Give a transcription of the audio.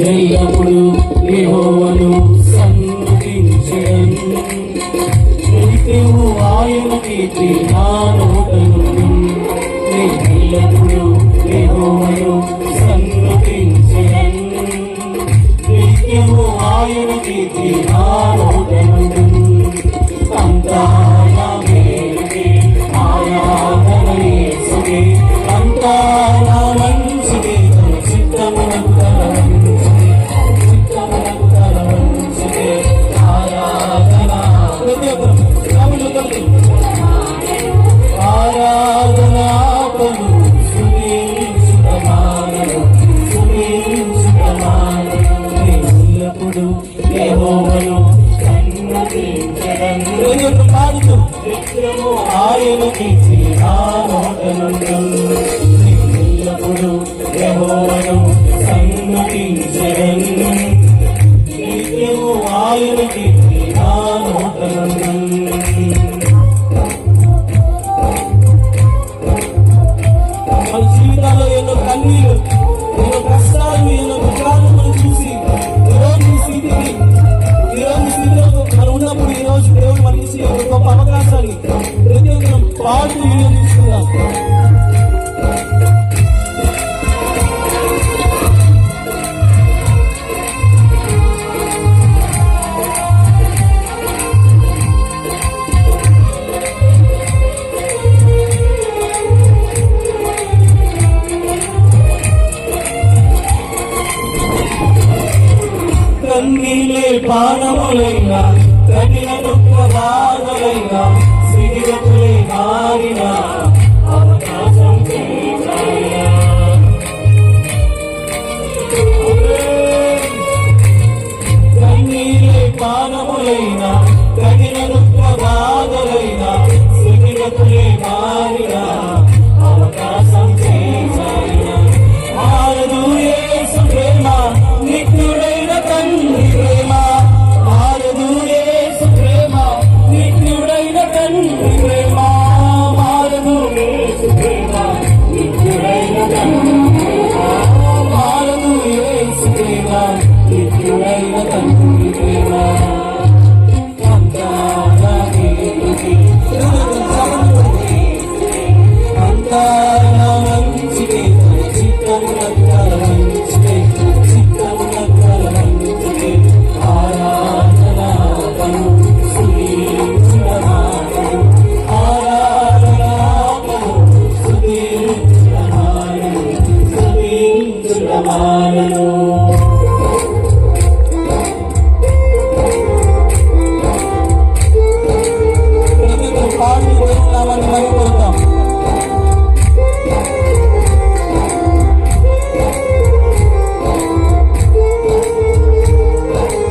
ఎల్లప్పుడూ యెహోవాను సన్నుతించెదను. నిత్యము ఆయన కీర్తి నా నోట నుండి. ఎల్లప్పుడూ యెహోవాను సన్నుతించెదను. నిత్యము ఆయన కీర్తి నా నోట నుండి. అంతా నా మేలుకే, ఆరాధన యేసుకే. అంతా నా మంచికే, తన చిత్తమునకు తన వంచుకే, చిత్తమునకు తన వంచుకే. ఆరాధన ఆరాధనాపను సునీంచుటమానను, సునీంచుటమానను. ఎల్లప్పుడూ యెహోవాను సన్నుతించెదను. పాడుతూ నిత్యము ఆయన కీర్తి నా నోట నుండి. ఎల్లప్పుడూ యెహోవాను సన్నుతించెదను. నిత్యము ఆయన కీర్తి నా నోట నుండి. మన జీవితాల్లో ఎన్నో కన్నీళ్ళు, ఎన్నో కష్టాలు, ఎన్నో దుఃఖాలను మనం చూసి ఈరోజు స్థితిలో మనం ఉన్నప్పుడు ఈరోజు దేవుడు మనకి ఇచ్చే ఒక గొప్ప అవకాశాన్ని ప్రతి ఒక్కరం పాడుతూ వినియోగించుకుందాం. కన్నీలే పానములైనా, కఠిన దుఃఖ బాధలైనా, సిగిరతులే మారిన అవకాశం చేశాయా. కన్నీలే పానములైనా, కఠిన దుఃఖ బాధలైనా, సిగిరతులే మారిన అవకాశం చేశాయా. మారదు యేసు ప్రేమ, నిత్యుడైన తండ్రి ప్రేమ. మారదు యేసు ప్రేమ, నిత్యుడైన తండ్రి ప్రేమ. మారదు యేసు ప్రేమ, నిత్యుడైన తండ్రి ప్రేమ. మారదు యేసు ప్రేమ, నిత్యుడైన తండ్రి ప్రేమ. అంతా నా మేలుకే, అంతా నా మంచికే, తన చిత్తమునకు తన వంచుకే, చిత్తమునకు తన వంచుకే. ఆరాధనాపను సునీంచుటమానను, ఆరాధనాపను సునీంచుటమానను, సునీంచుటమానను.